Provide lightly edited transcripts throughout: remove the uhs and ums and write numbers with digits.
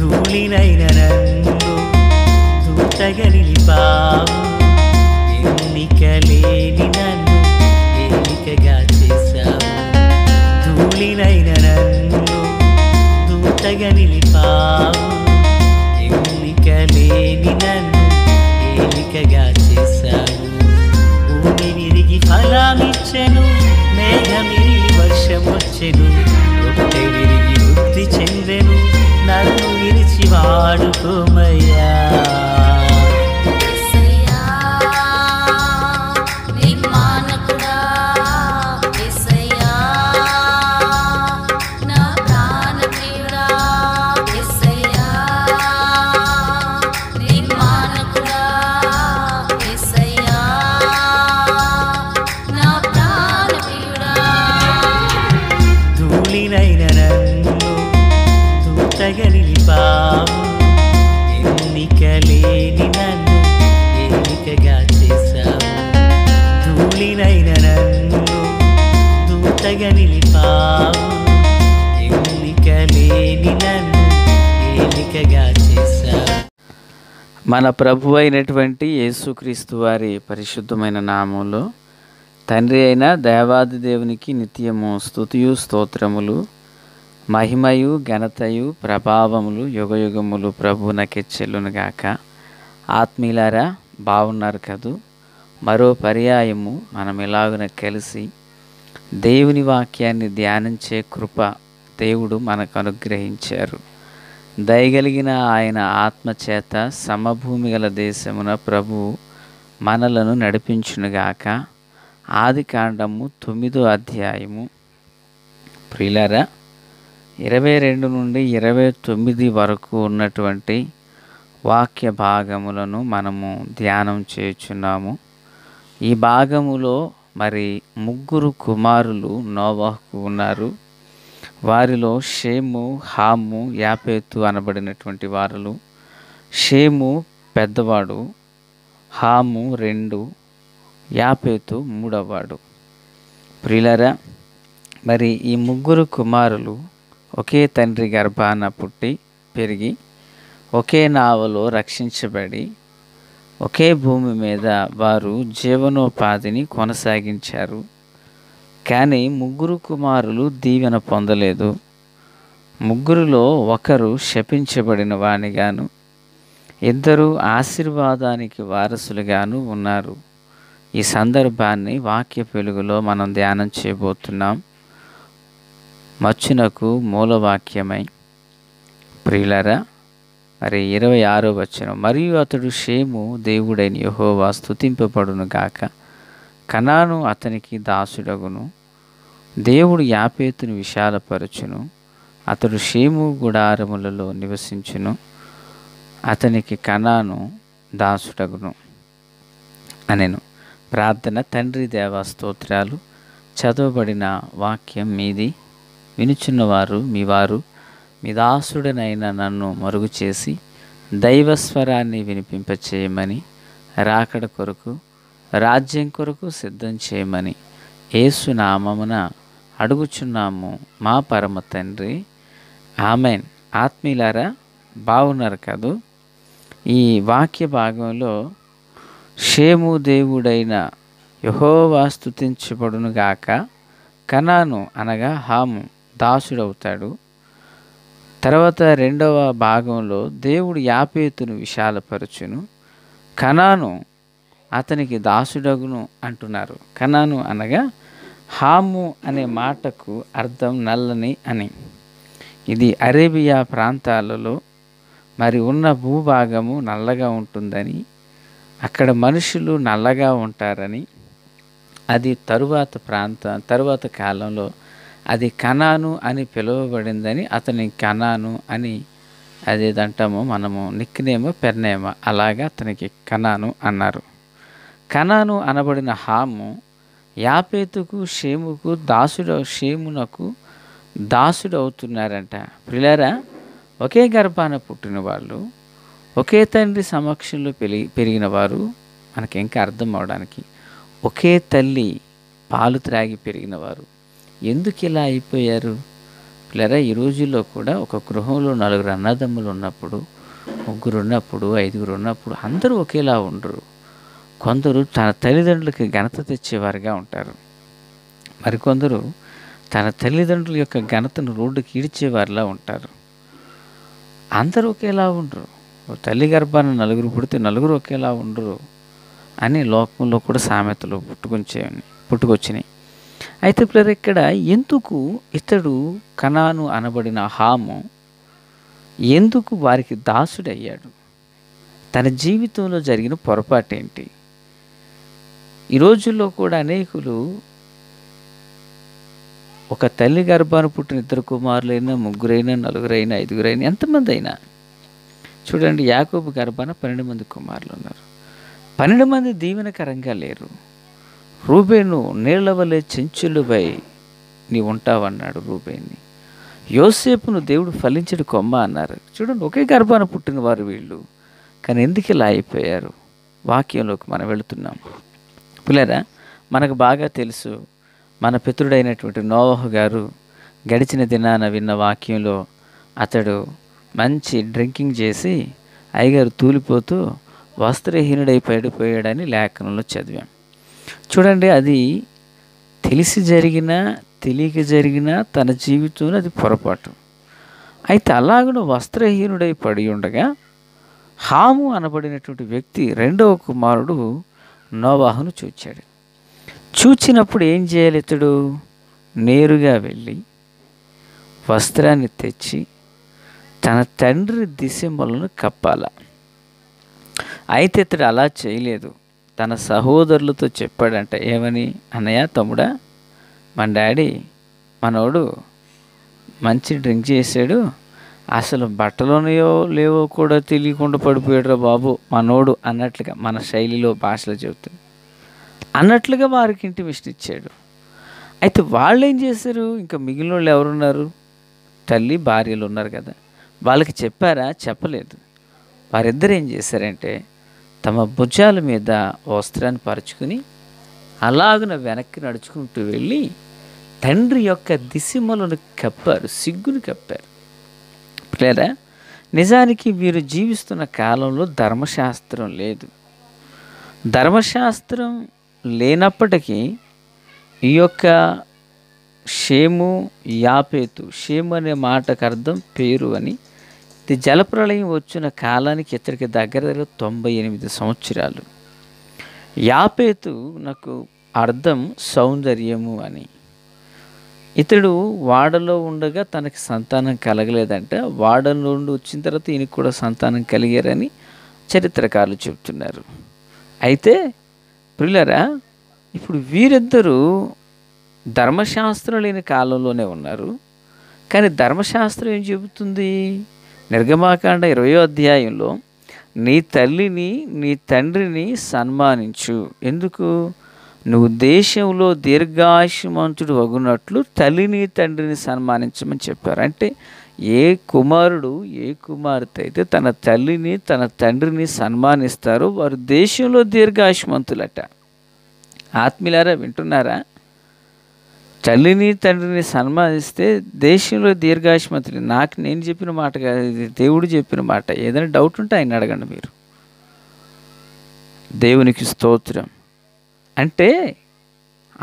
ధూళినైన నన్ను దూతగా నిలిపావు, ఎన్నిక లేని నన్ను ఏలికగా చేశావు. ధూళినైన నన్ను దూతగా నిలిపావు, ఎన్నిక లేని నన్ను ఏలికగా చేశావు. భూమి విరిగి ఫలమిచ్చెను, మేఘమిరిగి వర్షమొచ్చెను, రొట్టె విరిగి వృద్ధి చెందెను, నన్ను విరిచి వాడుకోమయ్యా. ధూళినైన నన్ను దూతగా నిలిపావు, ఎన్నిక లేని నన్ను ఏలికగా చేశావు. ధూళినైన నన్ను దూతగా నిలిపావు, ఎన్నిక లేని నన్ను ఏలికగా చేశావు. మన ప్రభు అయినటువంటి యేసుక్రీస్తు వారి పరిశుద్ధమైన నామంలో తండ్రి అయిన దేవాది దేవునికి నిత్యము స్తుతియు స్తోత్రములు, మహిమయు ఘనతయు ప్రభావములు యుగయుగములు ప్రభువునకే చెల్లునుగాక. ఆత్మీయులారా, బాగున్నారు కదూ? మరో పర్యాయము మనం ఇలాగున కలిసి దేవుని వాక్యాన్ని ధ్యానించే కృప దేవుడు మనకు అనుగ్రహించారు. దయగలిగిన ఆయన ఆత్మచేత సమభూమి గల దేశమున ప్రభువు మనలను నడిపించునుగాక. ఆదికాండము 9వ అధ్యాయము ప్రియులారా 22 నుండి 29 వరకు ఉన్నటువంటి వాక్య భాగములను మనము ధ్యానం చేయుచున్నాము. ఈ భాగములో మరి 3 కుమారులు నోవహుకు ఉన్నారు. వారిలో షేము, హాము, యాపేతు అనబడినటువంటి వారులు. షేము పెద్దవాడు, హాము 2, యాపేతు 3వవాడు. ప్రియులారా, మరి ఈ 3 కుమారులు ఒకే తండ్రి గర్భాన పుట్టి పెరిగి ఒకే నావలో రక్షించబడి ఒకే భూమి మీద వారు జీవనోపాధిని కొనసాగించారు. కానీ 3 కుమారులు దీవెన పొందలేదు. 3లో ఒకరు శపించబడిన వానిగాను, 2 ఆశీర్వాదానికి వారసులుగాను ఉన్నారు. ఈ సందర్భాన్ని వాక్య వెలుగులో మనం ధ్యానం చేయబోతున్నాం. మచ్చునకు మూలవాక్యమై ప్రియులారా, మరి 26వ వచనం, మరియు అతడు షేము దేవుడైన యెహోవా స్తుతింపబడును గాక, కనాను అతనికి దాసుడగును, దేవుడు యాపేతును విశాలపరచును, అతడు షేము గుడారములలో నివసించును, అతనికి కనాను దాసుడగును అనెను. ప్రార్థన. తండ్రి దేవా స్తోత్రాలు. చదవబడిన వాక్యం మీది, వినుచున్నవారు మీవారు, మీ దాసుడనైన నన్ను మరుగు చేసి దైవస్వరాన్ని వినిపింపచేయమని, రాకడ కొరకు రాజ్యం కొరకు సిద్ధం చేయమని యేసు నామమున అడుగుచున్నాము మా పరమ తండ్రి, ఆమెన్. ఆత్మీయులారా, బాగున్నారు కదూ? ఈ వాక్య భాగంలో షేము దేవుడైన యెహోవా స్తుతించబడును గాక, కనాను అనగా హాము దాసుడవుతాడు. తర్వాత 2వ భాగంలో దేవుడు యాపేతును విశాలపరచును, కనాను అతనికి దాసుడగును అంటున్నారు. కనాను అనగా హాము అనే మాటకు అర్థం నల్లని అని. ఇది అరేబియా ప్రాంతాలలో మరి ఉన్న భూభాగము నల్లగా ఉంటుందని, అక్కడ మనుషులు నల్లగా ఉంటారని, అది తరువాత కాలంలో అది కనాను అని పిలువబడిందని, అతని కనాను అని అదేదంటాము మనము నిక్నేమో పెర్నేమో, అలాగా అతనికి కనాను అన్నారు. కనాను అనబడిన హాము యాపేతుకు షేముకు షేమునకు దాసుడు అవుతున్నారంట. ప్రియులారా, ఒకే గర్భాన పుట్టిన వాళ్ళు, ఒకే తండ్రి సమక్షంలో పెరిగిన వారు, మనకి ఇంకా అర్థం అవడానికి ఒకే తల్లి పాలు త్రాగి పెరిగిన వారు ఎందుకు ఇలా అయిపోయారు? లేదా ఈ రోజుల్లో కూడా ఒక గృహంలో 4 అన్నదమ్ములు ఉన్నప్పుడు, ముగ్గురు ఉన్నప్పుడు, 5గురు ఉన్నప్పుడు అందరూ ఒకేలా ఉండరు. కొందరు తన తల్లిదండ్రులకి ఘనత తెచ్చేవారుగా ఉంటారు. మరికొందరు తన తల్లిదండ్రుల యొక్క ఘనతను రోడ్డుకి ఈడ్చేవారిలా ఉంటారు. అందరూ ఒకేలా ఉండరు. తల్లి గర్భాన 4 పుడితే 4 ఒకేలా ఉండరు అని లోకంలో కూడా సామెతలు పుట్టుకొచ్చినాయి. అయితే ఇప్పుడు ఇక్కడ ఎందుకు ఇతడు కనాను అనబడిన హాము ఎందుకు వారికి దాసుడయ్యాడు? తన జీవితంలో జరిగిన పొరపాటేంటి? ఈ రోజుల్లో కూడా అనేకులు ఒక తల్లి గర్భాన పుట్టిన 2 కుమారులైనా, 3 4 5 ఎంతమంది అయినా చూడండి, యాకోబు గర్భాన 12 మంది కుమారులు ఉన్నారు. 12 మంది దీవెనకరంగా లేరు. రూబేను నీళ్ల వలె చెంచులుపై నీ ఉంటావన్నాడు రూబేన్ని. యోసేపును దేవుడు ఫలించడు కొమ్మ అన్నారు. చూడండి, ఒకే గర్భాన పుట్టిన వారు వీళ్ళు. కానీ ఎందుకు ఇలా అయిపోయారు? వాక్యంలోకి మనం వెళుతున్నాం. పిల్లరా, మనకు బాగా తెలుసు, మన పితరుడైనటువంటి నోవహు గారు గడిచిన దినాన విన్న వాక్యంలో అతడు మంచి డ్రింకింగ్ చేసి అయ్యగారు తూలిపోతూ వస్త్రహీనుడై పడిపోయాడని లేఖనంలో చదివాం. చూడండి, అది తెలిసి జరిగినా తెలియక జరిగినా తన జీవితంలో అది పొరపాటు. అయితే అలాగను వస్త్రహీనుడై పడి ఉండగా హాము అనబడినటువంటి వ్యక్తి 2వ కుమారుడు నోవాహును చూచాడు. చూచినప్పుడు ఏం చేయాలి? ఇతడు నేరుగా వెళ్ళి వస్త్రాన్ని తెచ్చి తన తండ్రి దిశమలను కప్పాల. అయితే ఇతడు అలా చేయలేదు. తన సహోదరులతో చెప్పాడంట. ఏమని? అన్నయ్య, తమ్ముడా, మన డాడీ మనోడు మంచి డ్రింక్ చేశాడు, అసలు బట్టలోనయో లేవో కూడా తెలియకుండా పడిపోయాడురా బాబు మనోడు అన్నట్లుగా, మన శైలిలో భాషలో చెబుతుంది అన్నట్లుగా వారికి ఇంటిమేషన్ ఇచ్చాడు. అయితే వాళ్ళు ఏం చేశారు? ఇంకా మిగిలిన వాళ్ళు ఎవరున్నారు? తల్లి భార్యలు ఉన్నారు కదా, వాళ్ళకి చెప్పారా? చెప్పలేదు. వారిద్దరు ఏం చేశారంటే తమ భుజాల మీద వస్త్రాన్ని పరుచుకుని అలాగున వెనక్కి నడుచుకుంటూ వెళ్ళి తండ్రి యొక్క దిశమలను కప్పారు, సిగ్గును కప్పారు. లేదా నిజానికి వీరు జీవిస్తున్న కాలంలో ధర్మశాస్త్రం లేదు. ధర్మశాస్త్రం లేనప్పటికీ ఈ యొక్క షేము యాపేతు, షేము అనే మాటకు అర్థం పేరు అని. ఇది జలప్రళయం వచ్చిన కాలానికి ఇతడికి దగ్గర 98 సంవత్సరాలు. యాపేతు నాకు అర్థం సౌందర్యము అని. ఇతడు వాడలో ఉండగా తనకి సంతానం కలగలేదంట. వాడలో నుండి వచ్చిన తర్వాత ఈయనకి కూడా సంతానం కలిగారని చరిత్రకారులు చెప్తున్నారు. అయితే ప్రియులారా, ఇప్పుడు వీరిద్దరూ ధర్మశాస్త్రం లేని కాలంలోనే ఉన్నారు. కానీ ధర్మశాస్త్రం ఏం చెబుతుంది? నిర్గమాకాండ 20వ అధ్యాయంలో నీ తల్లిని నీ తండ్రిని సన్మానించు. ఎందుకు? నువ్వు దేశంలో దీర్ఘాయుష్మంతుడు వగునట్లు తల్లిని తండ్రిని సన్మానించమని చెప్పారు. అంటే ఏ కుమారుడు ఏ కుమార్తె అయితే తన తల్లిని తన తండ్రిని సన్మానిస్తారో వారు దేశంలో దీర్ఘాయుష్మంతులట. ఆత్మీయులారా, వింటున్నారా? తల్లిని తండ్రిని సన్మానిస్తే దేశంలో దీర్ఘాయుష్మంతులు. నేను చెప్పిన మాట కాదు, ఇది దేవుడు చెప్పిన మాట. ఏదైనా డౌట్ ఉంటే ఆయన అడగండి మీరు. దేవునికి స్తోత్రం. అంటే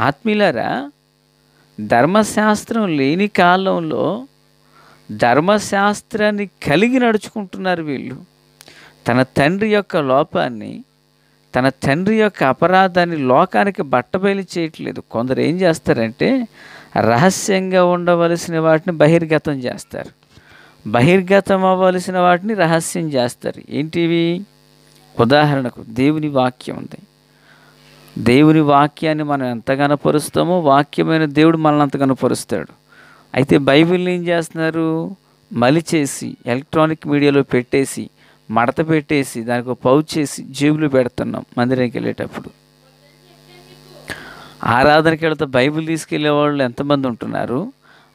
ఆత్మీయులారా, ధర్మశాస్త్రం లేని కాలంలో ధర్మశాస్త్రాన్ని కలిగి నడుచుకుంటున్నారు వీళ్ళు. తన తండ్రి యొక్క లోపాన్ని, తన తండ్రి యొక్క అపరాధాన్ని లోకానికి బట్టబయలు చేయట్లేదు. కొందరు ఏం చేస్తారంటే రహస్యంగా ఉండవలసిన వాటిని బహిర్గతం చేస్తారు, బహిర్గతం అవ్వవలసిన వాటిని రహస్యం చేస్తారు. ఏంటివి? ఉదాహరణకు దేవుని వాక్యం ఉంది. దేవుని వాక్యాన్ని మనం ఎంత కనపరుస్తామో వాక్యమైన దేవుడు మనల్ని అంత కనపరుస్తాడు. అయితే బైబిల్ని ఏం చేస్తున్నారు? మలిచేసి ఎలక్ట్రానిక్ మీడియాలో పెట్టేసి మడత పెట్టేసి దానికి పౌచ్ చేసి జేబులో పెడుతున్నాం. మందిరానికి వెళ్ళేటప్పుడు ఆరాధనకి వెళ్తే బైబిల్ తీసుకెళ్లే వాళ్ళు ఎంతమంది ఉంటున్నారు?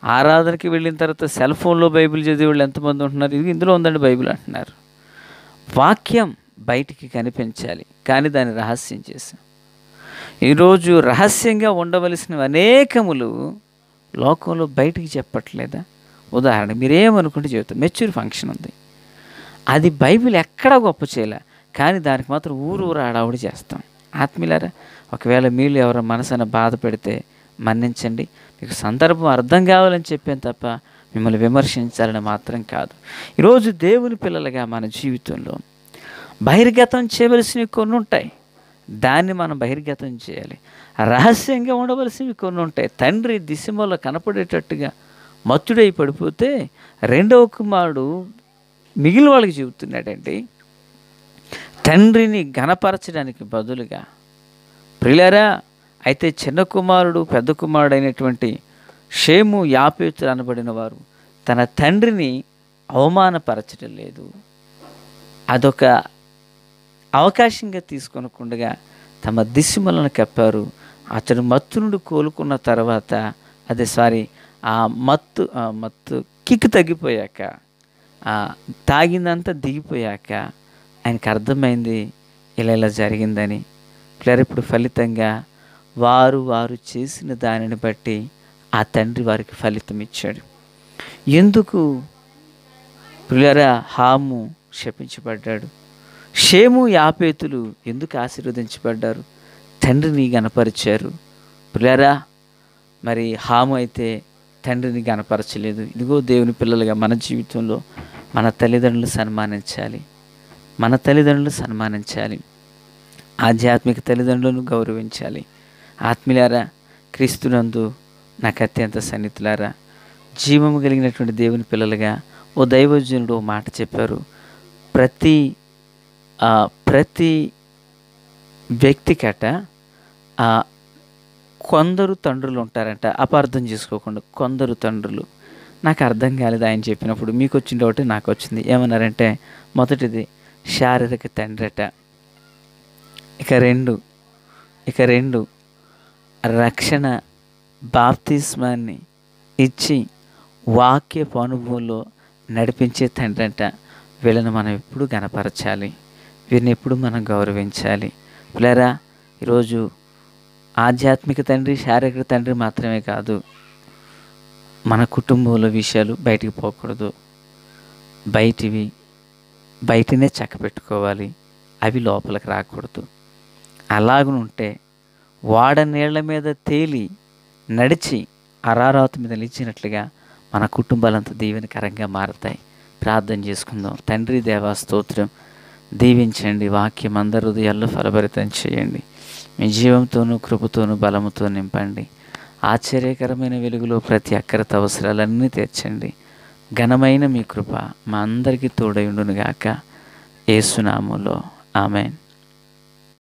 ఆరాధనకి వెళ్ళిన తర్వాత సెల్ ఫోన్లో బైబిల్ చదివే వాళ్ళు ఎంతమంది ఉంటున్నారు? ఇది ఇందులో ఉందండి బైబిల్ అంటున్నారు. వాక్యం బయటికి కనిపించాలి, కానీ దాన్ని రహస్యం చేశాం. ఈరోజు రహస్యంగా ఉండవలసినవి అనేకములు లోకంలో బయటికి చెప్పట్లేదా? ఉదాహరణ మీరేమనుకుంటే చెబుతాం, మెచ్యూర్ ఫంక్షన్ ఉంది. అది బైబిల్ ఎక్కడా గొప్ప చేయలే, కానీ దానికి మాత్రం ఊరు ఆడావుడి చేస్తాం. ఆత్మీయులారా, ఒకవేళ మీరు ఎవరి మనసున బాధ పెడితే మన్నించండి. మీకు సందర్భం అర్థం కావాలని చెప్పాను తప్ప మిమ్మల్ని విమర్శించాలని మాత్రం కాదు. ఈరోజు దేవుని పిల్లలుగా మన జీవితంలో బహిర్గతం చేయవలసినవి కొన్ని ఉంటాయి, దాన్ని మనం బహిర్గతం చేయాలి. రహస్యంగా ఉండవలసినవి కొన్ని ఉంటాయి. తండ్రి దిశమలో కనపడేటట్టుగా మత్తుడై పడిపోతే రెండవ కుమారుడు మిగిలిన వాళ్ళకి చెబుతున్నాడండి, తండ్రిని ఘనపరచడానికి బదులుగా. ప్రియులారా, అయితే చిన్న కుమారుడు పెద్ద కుమారుడు అయినటువంటి షేము యాపేతులు అనబడిన వారు తన తండ్రిని అవమానపరచడం లేదు, అదొక అవకాశంగా తీసుకొనకుండా తమ దిశమలను కప్పారు. అతడు మత్తు నుండి కోలుకున్న తర్వాత ఆ మత్తు కిక్కు తగ్గిపోయాక, తాగిందంతా దిగిపోయాక ఆయనకు అర్థమైంది ఇలా జరిగిందని. ఇప్పుడు ఫలితంగా వారు చేసిన దానిని బట్టి ఆ తండ్రి వారికి ఫలితం ఇచ్చాడు. ఎందుకు ప్రియులారా హాము శపించబడ్డాడు, షేము యాపేతులు ఎందుకు ఆశీర్వదించబడ్డారు? తండ్రిని గనపరిచారు. ప్రియులారా, మరి హాము అయితే తండ్రిని గనపరచలేదు. ఇదిగో దేవుని పిల్లలుగా మన జీవితంలో మన తల్లిదండ్రులు సన్మానించాలి, ఆధ్యాత్మిక తల్లిదండ్రులను గౌరవించాలి. ఆత్మీయులారా, క్రీస్తునందు నాకు అత్యంత సన్నిహితులారా, జీవము కలిగినటువంటి దేవుని పిల్లలుగా ఓ దైవజనుడు ఓ మాట చెప్పారు, ప్రతి వ్యక్తికట కొందరు తండ్రులు ఉంటారంట. అపార్థం చేసుకోకుండా కొందరు తండ్రులు. నాకు అర్థం కాలేదు ఆయన చెప్పినప్పుడు. మీకు వచ్చింది ఒకటి, నాకు వచ్చింది. ఏమన్నారంటే, మొదటిది శారీరక తండ్రి అట, ఇక రెండు రక్షణ బాప్తిస్మాన్ని ఇచ్చి వాక్యపు అనుభవంలో నడిపించే తండ్రి అంట. వీళ్ళని మనం ఎప్పుడు గనపరచాలి, వీరిని ఎప్పుడు మనం గౌరవించాలి. పిల్లరా, ఈరోజు ఆధ్యాత్మిక తండ్రి శారీరక తండ్రి మాత్రమే కాదు, మన కుటుంబంలో విషయాలు బయటికి పోకూడదు. బయటనే చక్కపెట్టుకోవాలి, అవి లోపలికి రాకూడదు. అలాగనుంటే వాడ నీళ్ల మీద తేలి నడిచి అరారాతు మీద నిలిచినట్లుగా మన కుటుంబాలంతా దీవెనకరంగా మారతాయి. ప్రార్థన చేసుకుందాం. తండ్రి దేవా స్తోత్రం, దీవించండి, వాక్యం అందరి హృదయాల్లో ఫలభరితం చేయండి. మీ జీవంతోనూ కృపతోనూ బలముతో నింపండి. ఆశ్చర్యకరమైన వెలుగులో ప్రతి అక్కరత అవసరాలన్నీ తీర్చండి. ఘనమైన మీ కృప మా అందరికీ తోడై ఉండునుగాక. యేసు నామములో ఆమేన్.